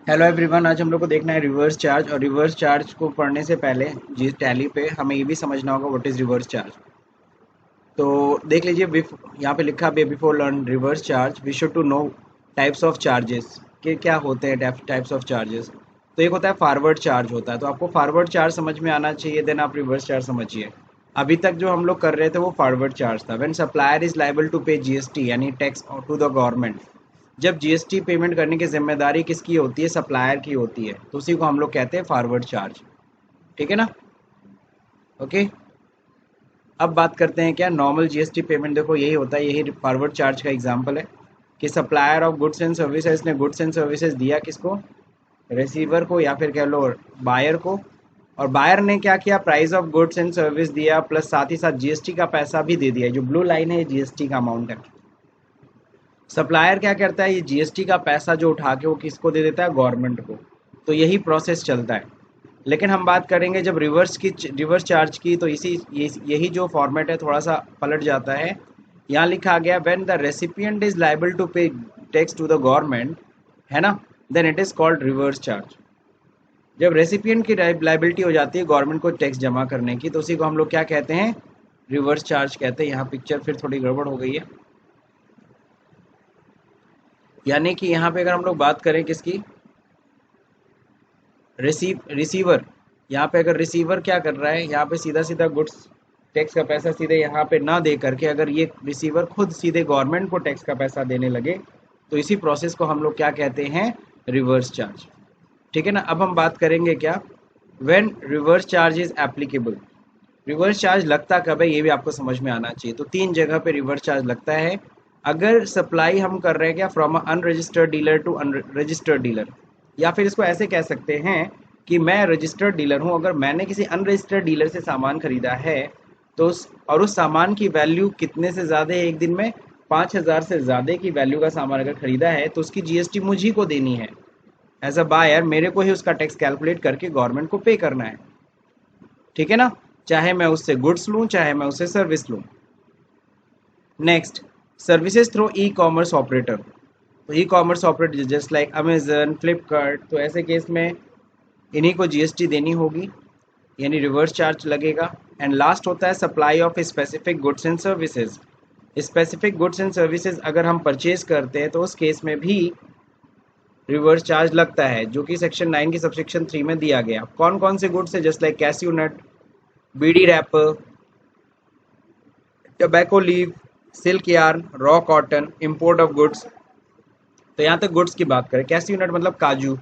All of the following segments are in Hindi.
हेलो एवरीवन, आज हम लोग को देखना है रिवर्स चार्ज। और रिवर्स चार्ज को पढ़ने से पहले जी टैली पे हमें ये भी समझना होगा व्हाट इज रिवर्स चार्ज। तो देख लीजिए, यहाँ पे लिखा है before learn reverse charge we should to know types of charges के क्या होते हैं। टाइप्स ऑफ चार्जेस, तो एक होता है फॉरवर्ड चार्ज होता है, तो आपको फॉरवर्ड चार्ज समझ में आना चाहिए, देन आप रिवर्स चार्ज समझिए। अभी तक जो हम लोग कर रहे थे वो फॉरवर्ड चार्ज था। When supplier is liable to pay GST यानी टैक्स टू द गवर्नमेंट, जब जीएसटी पेमेंट करने की जिम्मेदारी किसकी होती है? सप्लायर की होती है, तो उसी को हम लोग कहते हैं फॉरवर्ड चार्ज। ठीक है ना? ओके। अब बात करते हैं क्या नॉर्मल जीएसटी पेमेंट। देखो यही होता है, यही फॉरवर्ड चार्ज का एग्जांपल है कि supplier of goods and services ने गुड्स एंड सर्विसेज दिया किसको? रिसीवर को, या फिर कह लो बायर को। और बायर ने क्या किया? Price of goods and service दिया, प्लस साथ ही साथ जीएसटी का पैसा भी दे दिया। जो ब्लू लाइन है ये जीएसटी का अमाउंट है। सप्लायर क्या करता है? ये जीएसटी का पैसा जो उठा के वो किसको दे देता है? गवर्नमेंट को। तो यही प्रोसेस चलता है। लेकिन हम बात करेंगे जब रिवर्स चार्ज की, तो यही जो फॉर्मेट है थोड़ा सा पलट जाता है। यहाँ लिखा गया when the recipient is liable to pay tax to the government, है ना, then it is called reverse charge. जब रेसिपिएंट की लाइबिलिटी हो जाती है गवर्नमेंट को टैक्स जमा करने की, तो उसी को हम लोग क्या कहते हैं? रिवर्स चार्ज कहते हैं। यहाँ पिक्चर फिर थोड़ी गड़बड़ हो गई है। यानी कि यहाँ पे अगर हम लोग बात करें किसकी? रिसीवर। यहाँ पे अगर रिसीवर क्या कर रहा है, यहाँ पे सीधा सीधा गुड्स टैक्स का पैसा सीधे यहाँ पे ना दे करके अगर ये रिसीवर खुद सीधे गवर्नमेंट को टैक्स का पैसा देने लगे, तो इसी प्रोसेस को हम लोग क्या कहते हैं? Reverse charge. ठीक है ना? अब हम बात करेंगे क्या, when reverse charge is applicable. Reverse charge लगता कब है ये भी आपको समझ में आना चाहिए। तो तीन जगह पे रिवर्स चार्ज लगता है। अगर सप्लाई हम कर रहे हैं क्या from unregistered dealer to unregistered dealer, या फिर इसको ऐसे कह सकते हैं कि मैं रजिस्टर्ड डीलर हूं, अगर मैंने किसी अनरजिस्टर्ड डीलर से सामान खरीदा है, तो उस सामान की वैल्यू कितने से ज़्यादा है? एक दिन में 5,000 से ज़्यादा की वैल्यू का सामान अगर खरीदा है तो उसकी जीएसटी मुझी को देनी है। एज अ बायर मेरे को ही उसका टैक्स कैलकुलेट करके गवर्नमेंट को पे करना है। ठीक है ना? चाहे मैं उससे गुड्स लूं, चाहे मैं उससे सर्विस लूं। Next, services through e commerce operator. तो e commerce operator just like Amazon, Flipkart, तो ऐसे केस में इन्हीं को जीएसटी देनी होगी, यानी रिवर्स चार्ज लगेगा। एंड लास्ट होता है supply of specific goods and services. Specific goods and services अगर हम परचेज करते हैं तो उस केस में भी रिवर्स चार्ज लगता है, जो कि सेक्शन 9 की सबसेक्शन 3 में दिया गया। कौन कौन से गुड्स है? Just like cashew nut, bidi wrapper, tobacco leave, silk yarn, raw cotton, import of goods. तो यहाँ तक गुड्स की बात करें, कैस्यू नट मतलब काजू,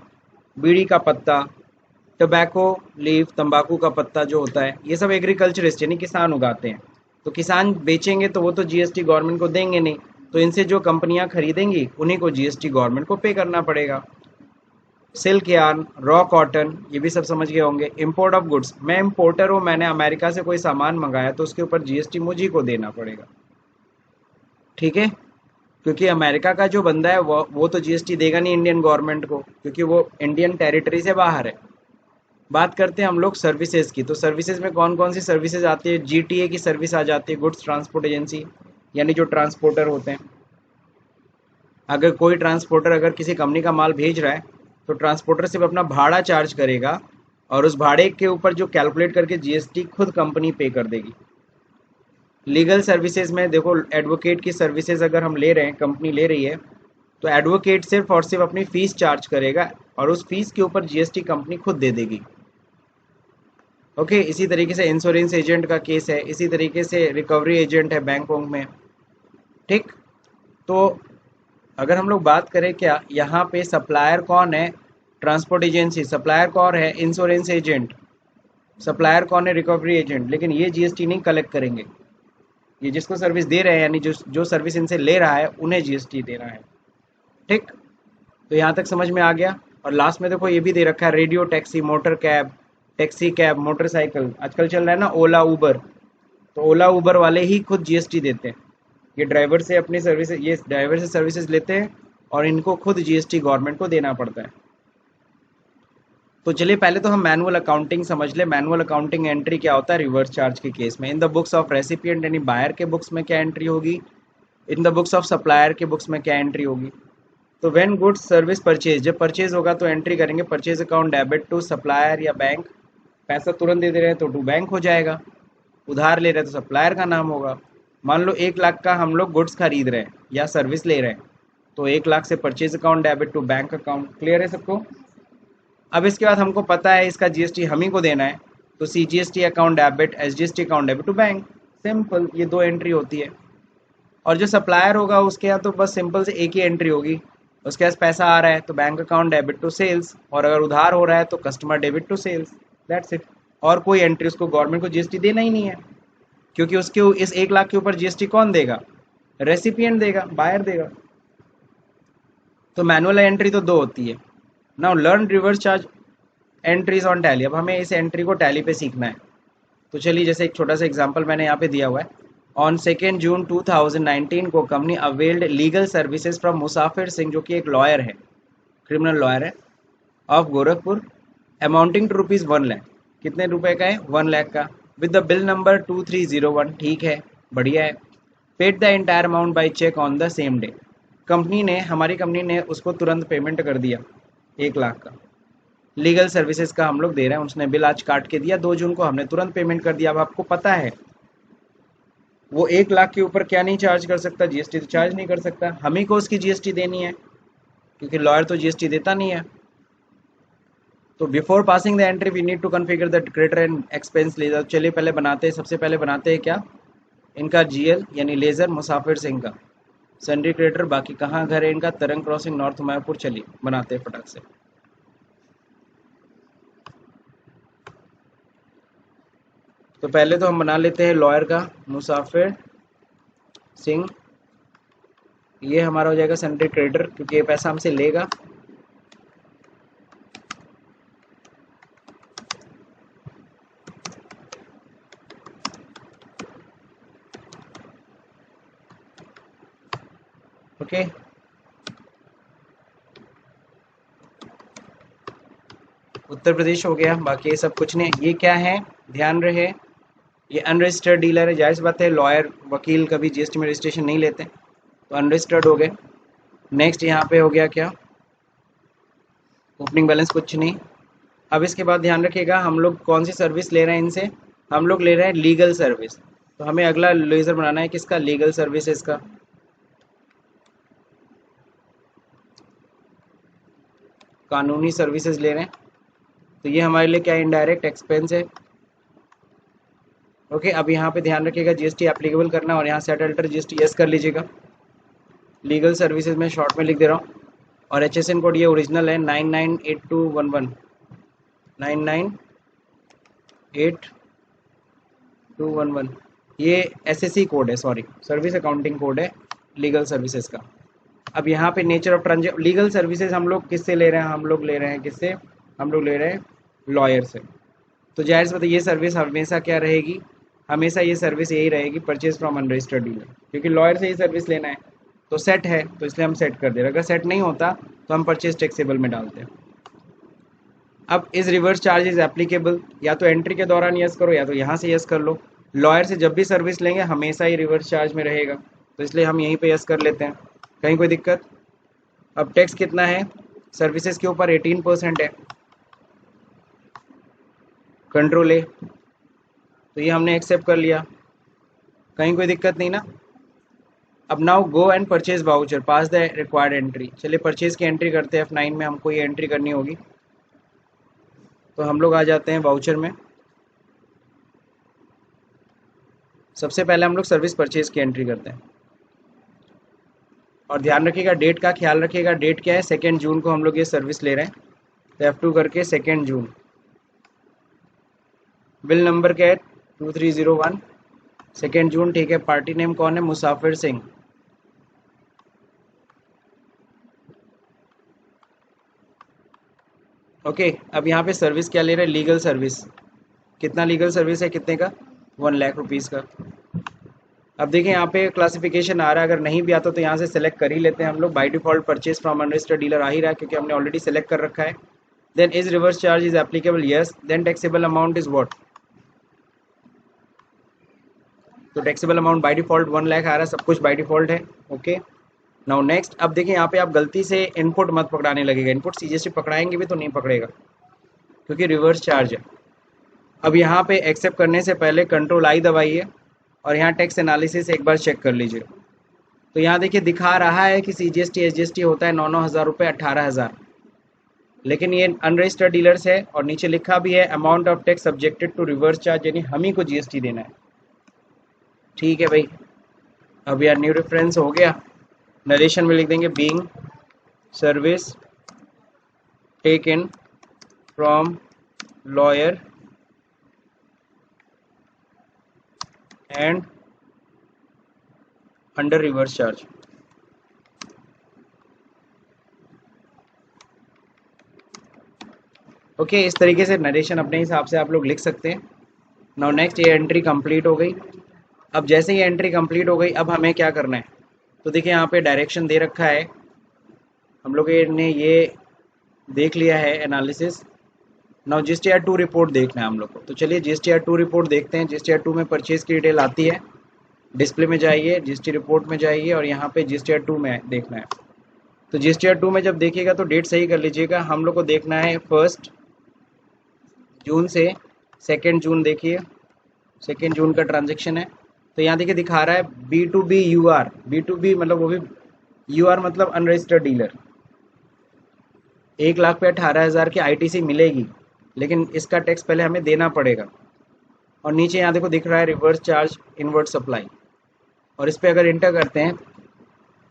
बीड़ी का पत्ता, टोबैको लीव तंबाकू का पत्ता जो होता है, ये सब एग्रीकल्चरिस्ट यानी किसान उगाते हैं। तो किसान बेचेंगे तो वो तो जीएसटी गवर्नमेंट को देंगे नहीं, तो इनसे जो कंपनियां खरीदेंगी उन्हीं को जीएसटी गवर्नमेंट को पे करना पड़ेगा। सिल्क यार्न, रॉ कॉटन, ये भी सब समझ गए होंगे। इंपोर्ट ऑफ गुड्स, मैं इंपोर्टर हूँ, मैंने अमेरिका से कोई सामान मंगाया तो उसके ऊपर जीएसटी मुझी को देना पड़ेगा। ठीक है? क्योंकि अमेरिका का जो बंदा है वो तो जीएसटी देगा नहीं इंडियन गवर्नमेंट को, क्योंकि वो इंडियन टेरिटरी से बाहर है। बात करते हैं हम लोग सर्विसेज की। तो सर्विसेज में कौन कौन सी सर्विसेज आती है? जीटीए की सर्विस आ जाती है, गुड्स ट्रांसपोर्ट एजेंसी, यानी जो ट्रांसपोर्टर होते हैं। अगर कोई ट्रांसपोर्टर अगर किसी कंपनी का माल भेज रहा है तो ट्रांसपोर्टर सिर्फ अपना भाड़ा चार्ज करेगा, और उस भाड़े के ऊपर जो कैलकुलेट करके जीएसटी खुद कंपनी पे कर देगी। लीगल सर्विसेज में देखो, एडवोकेट की सर्विसेज अगर हम ले रहे हैं, कंपनी ले रही है, तो एडवोकेट सिर्फ और सिर्फ अपनी फीस चार्ज करेगा, और उस फीस के ऊपर जीएसटी कंपनी खुद दे देगी। ओके। इसी तरीके से इंश्योरेंस एजेंट का केस है, इसी तरीके से रिकवरी एजेंट है बैंक वोंक में। ठीक। तो अगर हम लोग बात करें क्या यहाँ पे सप्लायर कौन है? Transport agency. सप्लायर कौन है? Insurance agent. सप्लायर कौन है? Recovery agent. लेकिन ये जीएसटी नहीं कलेक्ट करेंगे, ये जिसको सर्विस दे रहे हैं यानी जो जो सर्विस इनसे ले रहा है उन्हें जीएसटी देना है। ठीक। तो यहाँ तक समझ में आ गया। और लास्ट में देखो ये भी दे रखा है, radio taxi, motor cab, taxi cab, motorcycle. आजकल चल रहा है ना ओला उबर, तो ओला उबर वाले ही खुद जीएसटी देते हैं। ये ड्राइवर से अपनी सर्विस, ये ड्राइवर से सर्विसेज लेते हैं और इनको खुद जीएसटी गवर्नमेंट को देना पड़ता है। तो चलिए पहले तो हम मैनुअल अकाउंटिंग समझ ले। मैनुअल अकाउंटिंग एंट्री क्या होता है रिवर्स चार्ज के केस में? In the books of recipient यानी बायर के बुक्स में क्या एंट्री होगी, in the books of supplier के बुक्स में क्या एंट्री होगी। तो व्हेन गुड्स सर्विस परचेज, जब परचेज होगा तो एंट्री करेंगे purchase account debit to supplier या बैंक, पैसा तुरंत दे दे रहे हैं तो टू बैंक हो जाएगा, उधार ले रहे हैं तो सप्लायर का नाम होगा। मान लो 1 लाख का हम लोग गुड्स खरीद रहे हैं या सर्विस ले रहे हैं, तो 1 लाख से purchase account debit to bank account. Clear है सबको? अब इसके बाद हमको पता है इसका जीएसटी हम ही को देना है, तो CGST account debit SGST account debit to bank, simple, ये 2 एंट्री होती है। और जो सप्लायर होगा उसके यहाँ तो बस सिंपल से एक ही एंट्री होगी, उसके पास पैसा आ रहा है तो bank account debit to sales, और अगर उधार हो रहा है तो customer debit to sales, that's it. और कोई एंट्री उसको गवर्नमेंट को जीएसटी देना ही नहीं है, क्योंकि उसके इस 1 लाख के ऊपर जीएसटी कौन देगा? रेसिपिएंट देगा, बायर देगा। तो मैनुअल एंट्री तो 2 होती है। Now learn reverse charge entries on tally. अब हमें इस एंट्री को टैली पे सीखना है। तो चलिए, जैसे एक छोटा सा एग्जांपल मैंने यहाँ पे दिया हुआ है। ऑन 2 जून 2019 को company availed legal services from Musafir Singh, जो कि एक लॉयर है, क्रिमिनल लॉयर है, of Gorakhpur, amounting to rupees 1 lakh. कितने रुपए का है? 1 लाख का, विद द बिल नंबर 2301। ठीक है, बढ़िया है। Paid the entire amount by cheque on the same day. Company ने, हमारी कंपनी ने उसको तुरंत पेमेंट कर दिया 1 लाख का। लीगल सर्विसेज का हम लोग दे रहे हैं, उसने बिल आज काट के दिया 2 जून को, हमने तुरंत पेमेंट कर दिया। अब आपको पता है वो 1 लाख के ऊपर क्या नहीं चार्ज कर सकता? जीएसटी तो चार्ज नहीं कर सकता, हम ही को उसकी जीएसटी देनी है, क्योंकि लॉयर तो जीएसटी देता नहीं है। तो before passing the entry we need to configure the creditor and expense ledger. चलिए पहले बनाते हैं, सबसे पहले बनाते हैं क्या, इनका जीएल यानी लेजर मुसाफिर सिंह का सन्ड्री क्रेडिटर। बाकी कहाँ घर है इनका? तरंग क्रॉसिंग, नॉर्थ मायापुर। चलिए बनाते हैं फटाक से। तो पहले तो हम बना लेते हैं लॉयर का, मुसाफिर सिंह, ये हमारा हो जाएगा सन्ड्री क्रेडिटर, क्योंकि ये पैसा हमसे लेगा। ओके, उत्तर प्रदेश हो गया। बाकी ये सब कुछ नहीं। ये क्या है, ध्यान रहे, ये अनरजिस्टर्ड डीलर है। जाहिर सी बात है, लॉयर वकील कभी जीएसटी में रजिस्ट्रेशन नहीं लेते, तो अनरजिस्टर्ड हो गए। नेक्स्ट यहाँ पे हो गया क्या, ओपनिंग बैलेंस कुछ नहीं। अब इसके बाद ध्यान रखिएगा, हम लोग कौन सी सर्विस ले रहे हैं इनसे? हम लोग ले रहे हैं लीगल सर्विस। तो हमें अगला लेजर बनाना है किसका? लीगल सर्विसेज का। कानूनी सर्विसेज ले रहे हैं, तो ये हमारे लिए क्या, इनडायरेक्ट एक्सपेंस है। ओके, अब यहाँ पे ध्यान रखिएगा जीएसटी एप्लीकेबल करना, और यहाँ सेट अल्टर जीएसटी यस कर लीजिएगा। लीगल सर्विसेज में शॉर्ट में लिख दे रहा हूँ, और HSN कोड ये ओरिजिनल है 998211, 998211। ये SSC कोड है, सॉरी सर्विस अकाउंटिंग कोड है लीगल सर्विसेज का। अब यहाँ पे nature of transaction, legal services हम लोग किससे ले रहे हैं? हम लोग ले रहे हैं किससे? हम लोग ले रहे हैं लॉयर से। तो जाहिर सी बात है, ये सर्विस हमेशा क्या रहेगी? हमेशा ये सर्विस यही रहेगी, परचेज फ्रॉम अनरजिस्टर्ड डीलर, क्योंकि लॉयर से ही सर्विस लेना है। तो सेट है, तो इसलिए हम सेट कर दे रहे हैं। अगर सेट नहीं होता तो हम परचेज टैक्सेबल में डालते हैं। अब इस रिवर्स चार्ज इज एप्लीकेबल, या तो एंट्री के दौरान यस करो, या तो यहाँ से यस कर लो। लॉयर से जब भी सर्विस लेंगे हमेशा ही रिवर्स चार्ज में रहेगा, तो इसलिए हम यहीं पे यस कर लेते हैं। कहीं कोई दिक्कत? अब टैक्स कितना है सर्विसेज के ऊपर? 18% है। कंट्रोल ए, तो ये हमने एक्सेप्ट कर लिया, कहीं कोई दिक्कत नहीं ना। अब now go and purchase voucher, pass the required entry. चलिए परचेज की एंट्री करते हैं, F9 में हमको ये एंट्री करनी होगी। तो हम लोग आ जाते हैं वाउचर में। सबसे पहले हम लोग सर्विस परचेज की एंट्री करते हैं, और ध्यान रखिएगा डेट का ख्याल रखिएगा। डेट क्या है? 2 जून को हम लोग ये सर्विस ले रहे हैं, तो F2 करके 2 जून। बिल नंबर क्या है? 2301, 2 जून। ठीक है, पार्टी नेम कौन है? मुसाफिर सिंह। ओके, अब यहाँ पे सर्विस क्या ले रहे हैं? Legal service. कितना लीगल सर्विस है? कितने का? 1 लाख रुपीज़ का। अब देखिए यहाँ पे क्लासिफिकेशन आ रहा है, अगर नहीं भी आता तो यहाँ से सेलेक्ट कर ही लेते हैं हम लोग। By default purchase from unregistered dealer आ ही रहा है, क्योंकि हमने ऑलरेडी सेलेक्ट कर रखा है। Then is reverse charge is applicable, yes. Then taxable amount is what? तो taxable amount by default 1 lakh आ रहा है, सब कुछ बाय डिफॉल्ट है। ओके, नाउ नेक्स्ट, अब देखिए यहाँ पे आप गलती से इनपुट मत पकड़ाने लगेगा, इनपुट सीजीएसटी पकड़ाएंगे भी तो नहीं पकड़ेगा क्योंकि रिवर्स चार्ज है। अब यहाँ पे एक्सेप्ट करने से पहले कंट्रोल आई दबाइए और यहाँ टैक्स एनालिसिस एक बार चेक कर लीजिए। तो यहाँ देखिए दिखा रहा है कि सीजीएसटी एसजीएसटी होता है 9-9 हज़ार रुपये 18,000, लेकिन ये अनरजिस्टर्ड डीलर्स है और नीचे लिखा भी है amount of tax subjected to reverse charge, यानी हम ही को जीएसटी देना है। ठीक है भाई, अब यार न्यू रेफरेंस हो गया। नरेशन में लिख देंगे being service taken from lawyer and under reverse charge. Okay, इस तरीके से नरेशन अपने हिसाब से आप लोग लिख सकते हैं। नाउ नेक्स्ट, ये एंट्री कंप्लीट हो गई। अब जैसे ही एंट्री कंप्लीट हो गई, अब हमें क्या करना है, तो देखिए यहाँ पे डायरेक्शन दे रखा है, हम लोग ने ये देख लिया है एनालिसिस। नाउ जीएसटीआर 2 रिपोर्ट देखना है हम लोग को, तो चलिए जीएसटीआर 2 रिपोर्ट देखते हैं। जीएसटीआर 2 में परचेज की डिटेल आती है, डिस्प्ले में जाइए, जीएसटी रिपोर्ट में जाइए और यहाँ पे जीएसटीआर 2 में देखना है। तो जीएसटीआर 2 में जब देखिएगा तो डेट सही कर लीजिएगा। हम लोग को देखना है 1 जून से 2 जून, देखिए 2 जून का ट्रांजेक्शन है। तो यहाँ देखिए दिखा रहा है B2B UR, B2B मतलब वो भी UR मतलब अनरजिस्टर्ड डीलर, 1,00,000 पे 18,000 की ITC मिलेगी, लेकिन इसका टैक्स पहले हमें देना पड़ेगा। और नीचे यहाँ देखो दिख रहा है रिवर्स चार्ज इनवर्ट सप्लाई, और इस पर अगर इंटर करते हैं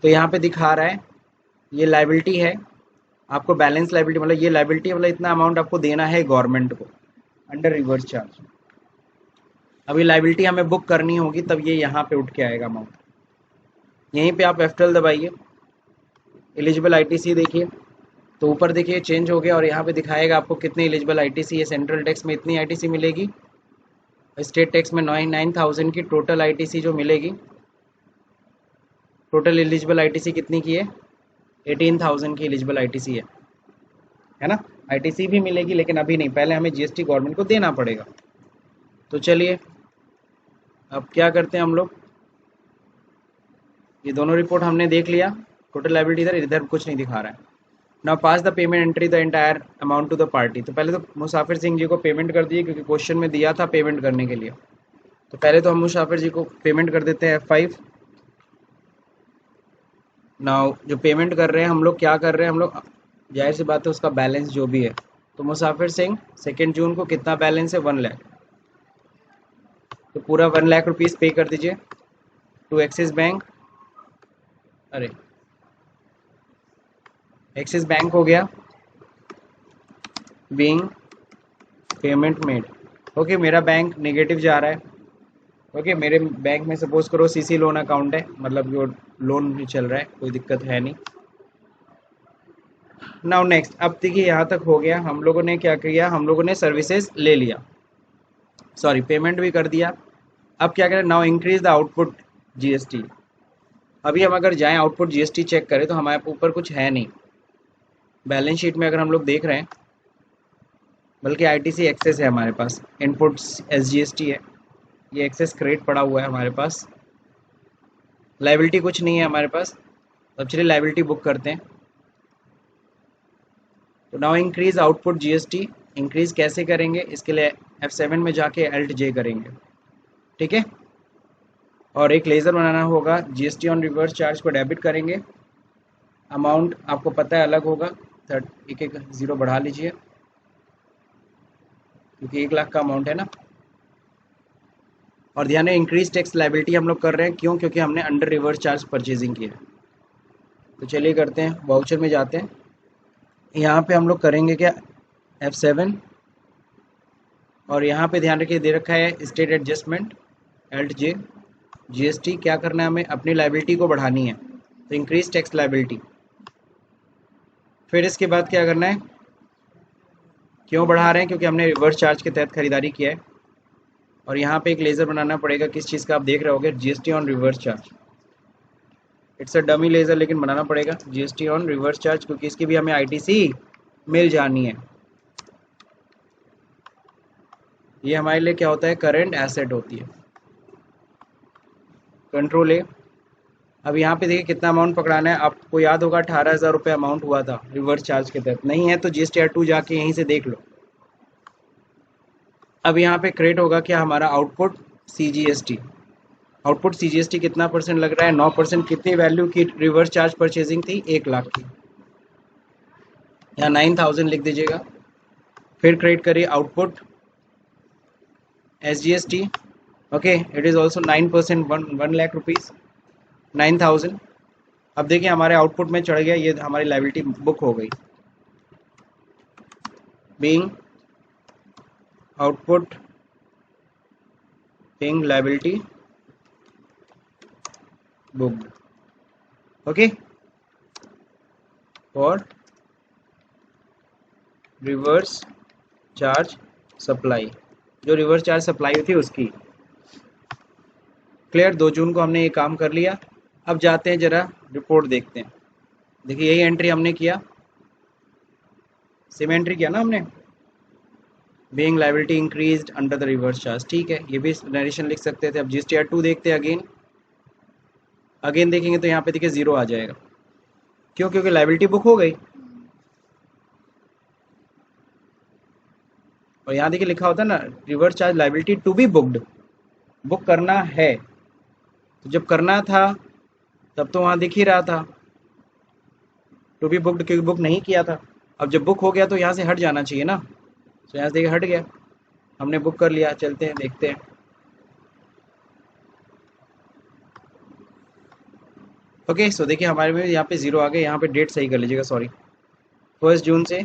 तो यहाँ पे दिखा रहा है ये लाइबिलिटी है, आपको बैलेंस लाइबिलिटी मतलब ये लाइबिलिटी मतलब इतना अमाउंट आपको देना है गवर्नमेंट को अंडर रिवर्स चार्ज। अभी लाइबिलिटी हमें बुक करनी होगी, तब ये यहाँ पे उठ के आएगा अमाउंट। यहीं पे आप F12 दबाइए, एलिजिबल ITC देखिए, तो ऊपर देखिए चेंज हो गया और यहाँ पे दिखाएगा आपको कितनी एलिजिबल ITC है। सेंट्रल टैक्स में इतनी ITC मिलेगी, स्टेट टैक्स में 9,000 की टोटल ITC जो मिलेगी। टोटल एलिजिबल ITC कितनी की है, 18,000 की एलिजिबल ITC है ना। ITC भी मिलेगी लेकिन अभी नहीं, पहले हमें GST गवर्नमेंट को देना पड़ेगा। तो चलिए अब क्या करते हैं हम लोग, ये दोनों रिपोर्ट हमने देख लिया, टोटल लायबिलिटी इधर, इधर कुछ नहीं दिखा रहा है। Now pass the payment entry the entire amount to the party. तो पहले तो मुसाफिर सिंह जी को पेमेंट कर दिए क्योंकि क्वेश्चन में दिया था पेमेंट करने के लिए। तो पहले तो हम मुसाफिर जी को पेमेंट कर देते हैं F5। नाउ जो पेमेंट कर रहे हैं हम लोग, क्या कर रहे हैं हम लोग, जाहिर सी बात है उसका बैलेंस जो भी है। तो मुसाफिर सिंह 2 जून को कितना बैलेंस है, 1 लाख, तो पूरा 1 लाख रुपीज़ पे कर दीजिए टू एक्सिस बैंक। अरे एक्सिस बैंक हो गया, बीइंग पेमेंट मेड। ओके, मेरा बैंक नेगेटिव जा रहा है। ओके, मेरे बैंक में सपोज करो सीसी लोन अकाउंट है, मतलब जो लोन भी चल रहा है, कोई दिक्कत है नहीं। नाउ नेक्स्ट, अब देखिए यहाँ तक हो गया, हम लोगों ने क्या किया, हम लोगों ने सर्विसेज ले लिया, सॉरी पेमेंट भी कर दिया। अब क्या करें, now increase the output GST. अभी हम अगर जाएं आउटपुट जीएसटी चेक करें तो हमारे ऊपर कुछ है नहीं, बैलेंस शीट में अगर हम लोग देख रहे हैं, बल्कि आईटीसी एक्सेस है हमारे पास, इनपुट्स एसजीएसटी है, ये एक्सेस क्रेडिट पड़ा हुआ है हमारे पास, लाइबिलिटी कुछ नहीं है हमारे पास। अब चलिए लाइबिलिटी बुक करते हैं। तो now increase output GST, increase कैसे करेंगे, इसके लिए F7 में जाके Alt J करेंगे, ठीक है। और एक लेज़र बनाना होगा, जीएसटी ऑन रिवर्स चार्ज को डेबिट करेंगे, अमाउंट आपको पता है अलग होगा, एक एक ज़ीरो बढ़ा लीजिए क्योंकि 1 लाख का अमाउंट है ना। और ध्यान है इंक्रीज टैक्स लाइबिलिटी हम लोग कर रहे हैं, क्यों, क्योंकि हमने अंडर रिवर्स चार्ज परचेजिंग किया है। तो चलिए करते हैं, वाउचर में जाते हैं, यहाँ पे हम लोग करेंगे क्या, F7, और यहाँ पे ध्यान रखिए दे रखा है state adjustment Alt J, GST क्या करना है, हमें अपनी लाइबिलिटी को बढ़ानी है, तो इंक्रीज टैक्स लाइबिलिटी। फिर इसके बाद क्या करना है, क्यों बढ़ा रहे हैं, क्योंकि हमने रिवर्स चार्ज के तहत खरीदारी किया है। और यहाँ पे एक लेज़र बनाना पड़ेगा, किस चीज़ का आप देख रहे होगे, GST on reverse charge. It's a dummy laser लेकिन बनाना पड़ेगा, जीएसटी ऑन रिवर्स चार्ज, क्योंकि इसकी भी हमें आईटीसी मिल जानी है। ये हमारे लिए क्या होता है, करंट एसेट होती है। कंट्रोल ए, अब यहाँ पे देखिए कितना अमाउंट पकड़ाना है, आपको याद होगा 18,000 रुपये अमाउंट हुआ था रिवर्स चार्ज के तहत, नहीं है तो GSTR2 जाके यहीं से देख लो। अब यहाँ पे क्रिएट होगा क्या हमारा आउटपुट CGST। आउटपुट CGST कितना परसेंट लग रहा है, 9%। कितनी वैल्यू की रिवर्स चार्ज परचेजिंग थी, 1 लाख की, यहाँ 9,000 लिख दीजिएगा। फिर क्रिएट करिए output SGST, okay it is also 9%, 1 lakh rupees, 9,000। अब देखिए हमारे आउटपुट में चढ़ गया, ये हमारी लायबिलिटी बुक हो गई, being output being liability booked, okay for reverse charge supply, जो रिवर्स चार्ज सप्लाई थी उसकी। क्लियर, 2 जून को हमने ये काम कर लिया। अब जाते हैं जरा रिपोर्ट देखते हैं। देखिए यही एंट्री हमने किया, सेम एंट्री किया ना हमने, being liability increased under the reverse charge, ठीक है, ये भी नरेशन लिख सकते थे। अब GSTR2 देखते हैं, अगेन देखेंगे तो यहाँ पे देखिए 0 आ जाएगा, क्यों, क्योंकि लायबिलिटी बुक हो गई। और यहाँ देखिए लिखा होता है ना reverse charge liability to be booked, book करना है, तो जब करना था तब तो वहाँ दिख ही रहा था टू बी बुक्ड, क्योंकि बुक नहीं किया था। अब जब बुक हो गया तो यहाँ से हट जाना चाहिए ना, तो यहाँ से देखिए हट गया, हमने बुक कर लिया। चलते हैं देखते हैं, ओके सो देखिए हमारे में यहाँ पे 0 आ गए। यहाँ पे डेट सही कर लीजिएगा, सॉरी 1 जून से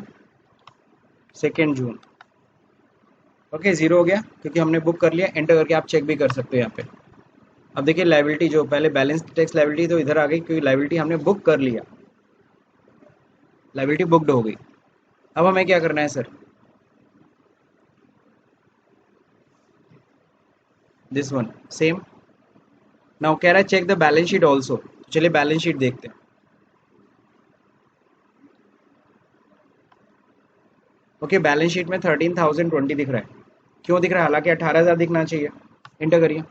2 जून, ओके 0 हो गया क्योंकि हमने बुक कर लिया। एंटर करके आप चेक भी कर सकते हो यहाँ पे। अब देखिए लायबिलिटी जो पहले बैलेंस टैक्स लायबिलिटी तो इधर आ गई, क्योंकि लायबिलिटी हमने बुक कर लिया, लायबिलिटी बुक्ड हो गई। अब हमें क्या करना है sir, this one same. Now कह रहा है check the balance sheet also, चलिए बैलेंस शीट देखते हैं। ओके बैलेंस शीट में 13,020 दिख रहा है, क्यों दिख रहा है, हालांकि 18,000 दिखना चाहिए। इंटर करिए,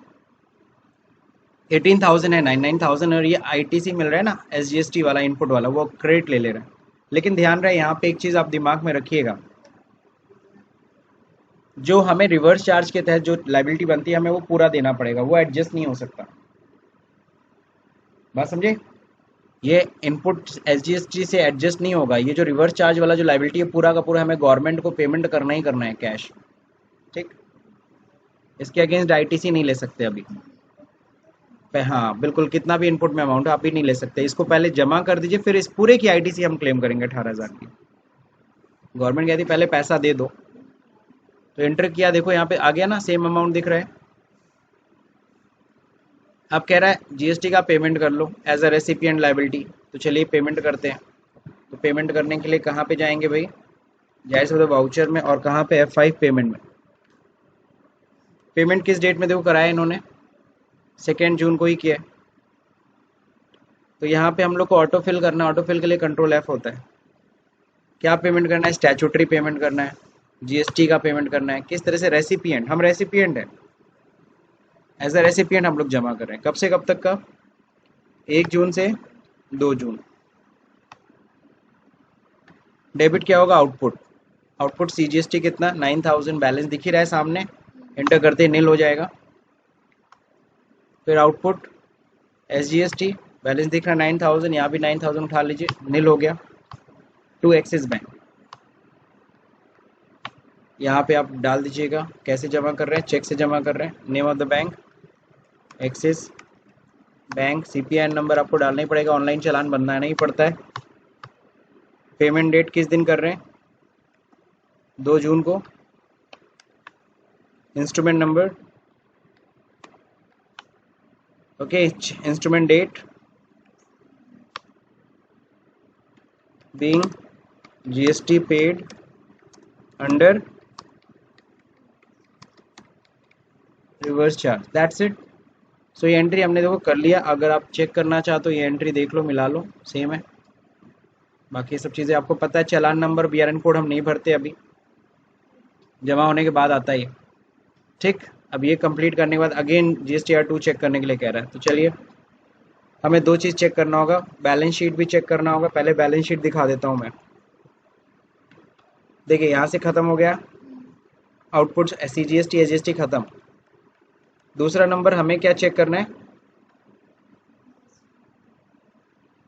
18,000 है, 99,000, और ये ITC मिल रहा है ना SGST वाला इनपुट वाला, वो क्रेडिट ले रहा है। लेकिन ध्यान रहे यहाँ पे एक चीज़ आप दिमाग में रखिएगा, जो हमें रिवर्स चार्ज के तहत जो लायबिलिटी बनती है हमें वो पूरा देना पड़ेगा, वो एडजस्ट नहीं हो सकता। बात समझे, ये इनपुट SGST से एडजस्ट नहीं होगा। ये जो रिवर्स चार्ज वाला जो लायबिलिटी है पूरा का पूरा हमें गवर्नमेंट को पेमेंट करना ही करना है कैश, ठीक। इसके अगेंस्ट ITC नहीं ले सकते अभी हाँ बिल्कुल, कितना भी इनपुट में अमाउंट है आप भी नहीं ले सकते। इसको पहले जमा कर दीजिए, फिर इस पूरे की ITC हम क्लेम करेंगे 18,000 की। गवर्नमेंट कहती पहले पैसा दे दो, तो एंटर किया, देखो यहाँ पे आ गया ना, सेम अमाउंट दिख रहा है। अब कह रहा है GST का पेमेंट कर लो एज अ रेसिपिएंट लायबिलिटी, तो चलिए पेमेंट करते हैं। तो पेमेंट करने के लिए कहाँ पे जाएंगे भाई, जाहिर से वाउचर में, और कहाँ पे F5 पेमेंट में। पेमेंट किस डेट में देखो कराया इन्होंने, 2 जून को ही किया है। तो यहाँ पे हम लोग को ऑटो फिल करना है, ऑटो फिल के लिए कंट्रोल F होता है। क्या पेमेंट करना है, स्टैचूटरी पेमेंट करना है, GST का पेमेंट करना है, किस तरह से, रेसिपिएंट, हम रेसिपिएंट है, एज अ रेसिपिएंट हम लोग जमा कर रहे हैं। कब से कब तक का, 1 जून से 2 जून। डेबिट क्या होगा, आउटपुट, आउटपुट CGST कितना, 9,000, बैलेंस दिख ही रहा है सामने, एंटर करते ही नील हो जाएगा। फिर आउटपुट SGST, बैलेंस दिख रहा है 9,000, यहाँ भी 9,000 उठा लीजिए, नील हो गया। टू एक्सिस बैंक, यहाँ पे आप डाल दीजिएगा कैसे जमा कर रहे हैं, चेक से जमा कर रहे हैं, name of the bank axis bank, CPN number आपको डालना ही पड़ेगा, ऑनलाइन चालान बनना नहीं पड़ता है। पेमेंट डेट किस दिन कर रहे हैं, 2 जून को। Instrument number, okay, instrument date being GST paid under reverse charge, that's it. So ये एंट्री हमने देखो कर लिया। अगर आप चेक करना चाहते हो ये एंट्री देख लो, मिला लो, सेम है। बाकी सब चीज़ें आपको पता है। चालान नंबर BRN कोड हम नहीं भरते, अभी जमा होने के बाद आता है ये, ठीक। अब ये कंप्लीट करने के बाद अगेन GSTR2 चेक करने के लिए कह रहा है, तो चलिए हमें दो चीज़ चेक करना होगा, बैलेंस शीट भी चेक करना होगा। पहले बैलेंस शीट दिखा देता हूँ मैं। देखिए यहाँ से ख़त्म हो गया आउटपुट, CGST SGST ख़त्म। दूसरा नंबर हमें क्या चेक करना है,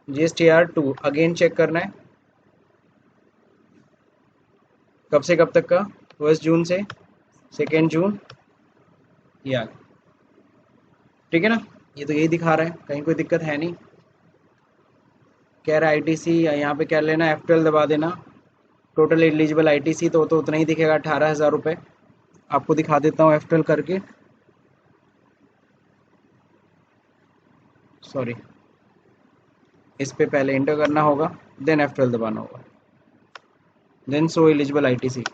GSTR2 अगेन चेक करना है। कब से कब तक का, 1 जून से 2 जून, या ठीक है ना। ये तो यही दिखा रहा है, कहीं कोई दिक्कत है नहीं। कह रहा है ITC, यहाँ पे क्या लेना है, F12 दबा देना। टोटल एलिजिबल ITC तो उतना ही दिखेगा, 18,000 रुपये। आपको दिखा देता हूँ F12 करके, सॉरी, इस पे पहले इंटर करना होगा, देन F12 दबाना होगा, देन सो एलिजिबल ITC।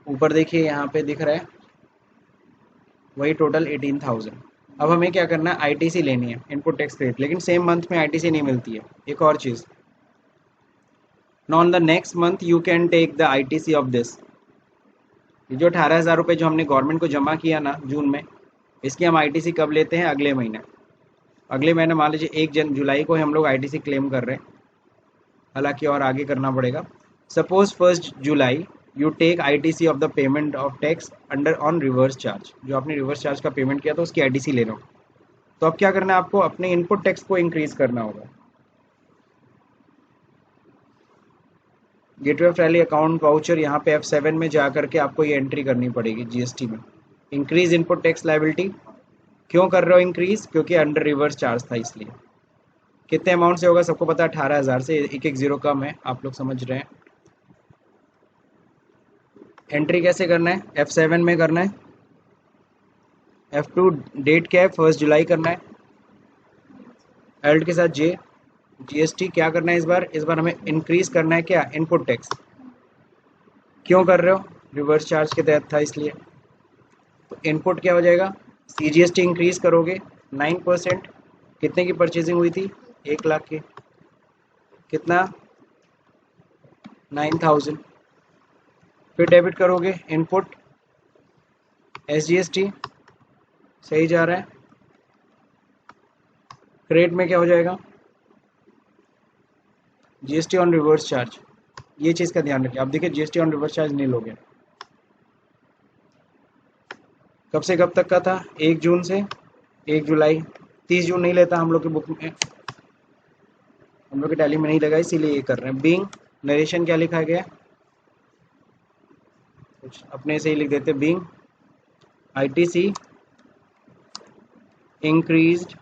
ऊपर देखिए यहाँ पे दिख रहा है वही टोटल 18,000। अब हमें क्या करना है, ITC लेनी है, इनपुट टैक्स क्रेडिट, लेकिन सेम मंथ में ITC नहीं मिलती है। एक और चीज़, on the next month you can take the ITC of this. ये जो 18,000 रुपये जो हमने गवर्नमेंट को जमा किया ना जून में, इसकी हम ITC कब लेते हैं, अगले महीने। अगले महीने मान लीजिए 1 जुलाई को हम लोग ITC क्लेम कर रहे हैं, हालांकि और आगे करना पड़ेगा। Suppose 1 July you take ITC of the payment of tax under on reverse charge, जो आपने रिवर्स चार्ज का पेमेंट किया तो उसकी ITC ले लो। तो अब क्या करना है आपको, अपने इनपुट टैक्स को इंक्रीज करना होगा। Gateway of rally account voucher, यहाँ पे F7 में जा करके आपको ये एंट्री करनी पड़ेगी GST में। इंक्रीज इनपुट टैक्स लाइबिलिटी, क्यों कर रहे हो इंक्रीज, क्योंकि अंडर रिवर्स चार्ज था इसलिए। कितने अमाउंट से होगा सबको पता है, 18,000 से, एक एक जीरो कम है, आप लोग समझ रहे हैं। एंट्री कैसे करना है, F7 में करना है। F2 डेट क्या है, 1 जुलाई करना है। एल्ट के साथ J, GST क्या करना है इस बार हमें इंक्रीज करना है क्या, इनपुट टैक्स। क्यों कर रहे हो, रिवर्स चार्ज के तहत था इसलिए। तो इनपुट क्या हो जाएगा, CGST इंक्रीज करोगे 9%। कितने की परचेजिंग हुई थी, 1 लाख की, कितना 9,000। फिर डेबिट करोगे इनपुट SGST, सही जा रहा है। क्रेडिट में क्या हो जाएगा, GST ऑन रिवर्स चार्ज। ये चीज़ का ध्यान रखिए। आप देखिए GST ऑन रिवर्स चार्ज नहीं लोगे। कब से कब तक का था, 1 जून से 1 जुलाई। 30 जून नहीं लेता हम लोग की बुक में, हम लोग की टैली में नहीं लगा, इसीलिए ये कर रहे हैं। बीइंग नरेशन क्या लिखा गया है, कुछ अपने से ही लिख देते, being ITC increased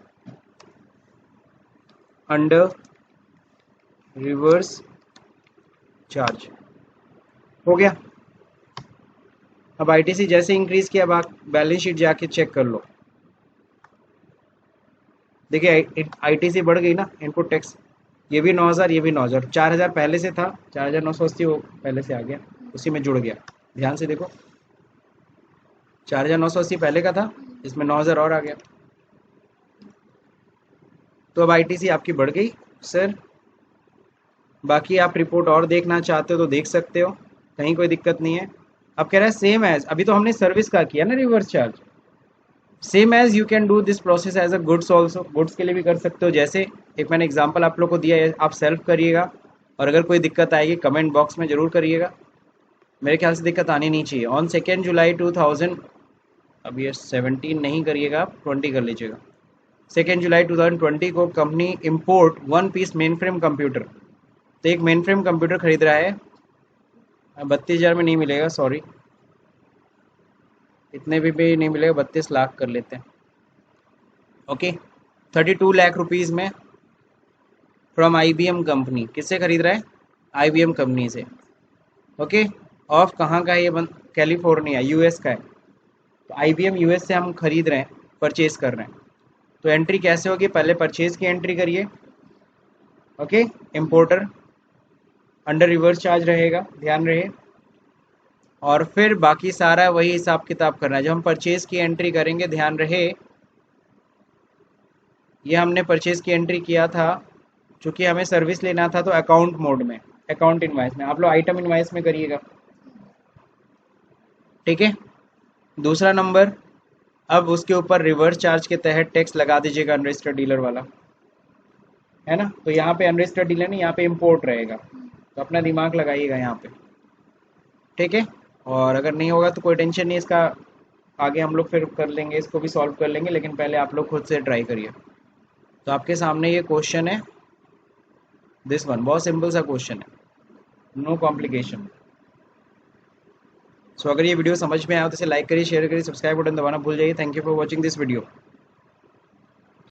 under reverse charge, हो गया। अब ITC जैसे इंक्रीज किया, अब आप बैलेंस शीट जाके चेक कर लो। देखिए ITC बढ़ गई ना, इनपुट टैक्स, ये भी 9,000, ये भी 9,000, 4,000 पहले से था, 4,980 वो पहले से आ गया, उसी में जुड़ गया। ध्यान से देखो, 4,980 पहले का था, इसमें 9,000 और आ गया। तो अब ITC आपकी बढ़ गई सर। बाकी आप रिपोर्ट और देखना चाहते हो तो देख सकते हो, कहीं कोई दिक्कत नहीं है। अब कह रहा है सेम एज, अभी तो हमने सर्विस का किया ना reverse charge, same as you can do this process as a goods also. Goods के लिए भी कर सकते हो, जैसे एक मैंने एग्जांपल आप लोग को दिया है, आप सेल्फ करिएगा। और अगर कोई दिक्कत आएगी कमेंट बॉक्स में ज़रूर करिएगा, मेरे ख्याल से दिक्कत आनी नहीं चाहिए। ऑन 2 जुलाई 2000, अब ये 17 नहीं करिएगा, आप 20 कर लीजिएगा। 2 जुलाई 2020 को company import 1 piece mainframe computer, तो एक मेन फ्रेम कंप्यूटर खरीद रहा है। 32,000 में नहीं मिलेगा, सॉरी, इतने भी नहीं मिलेगा, 32 लाख कर लेते हैं। ओके, 32 लाख रुपीज़ में फ्रॉम IBM कंपनी। किससे खरीद रहा है, IBM कंपनी से। ओके, ऑफ कहाँ का है ये, कैलिफोर्निया US का है। तो IBM US से हम खरीद रहे हैं, परचेज कर रहे हैं। तो एंट्री कैसे होगी, पहले परचेज की एंट्री करिए। Okay, importer under reverse charge रहेगा, ध्यान रहे। और फिर बाकी सारा वही हिसाब किताब करना है। जो हम परचेज की एंट्री करेंगे, ध्यान रहे, ये हमने परचेज की एंट्री किया था, चूँकि हमें सर्विस लेना था, तो अकाउंट मोड में, अकाउंट इनवाइस में। आप लोग आइटम इनवाइस में करिएगा, ठीक है। दूसरा नंबर, अब उसके ऊपर रिवर्स चार्ज के तहत टैक्स लगा दीजिएगा अनरजिस्टर्ड डीलर वाला, है ना। तो यहाँ पे अनरजिस्टर्ड डीलर नहीं, यहाँ पे इम्पोर्ट रहेगा, तो अपना दिमाग लगाइएगा यहाँ पे, ठीक है। और अगर नहीं होगा तो कोई टेंशन नहीं, इसका आगे हम लोग फिर कर लेंगे, इसको भी सॉल्व कर लेंगे, लेकिन पहले आप लोग खुद से ट्राई करिए। तो आपके सामने ये क्वेश्चन है, दिस वन बहुत सिंपल सा क्वेश्चन है, नो कॉम्प्लिकेशन। सो अगर ये वीडियो समझ में आया तो इसे लाइक करिए, शेयर करिए, सब्सक्राइब बटन दबाना भूल जाइए। Thank you for watching this video.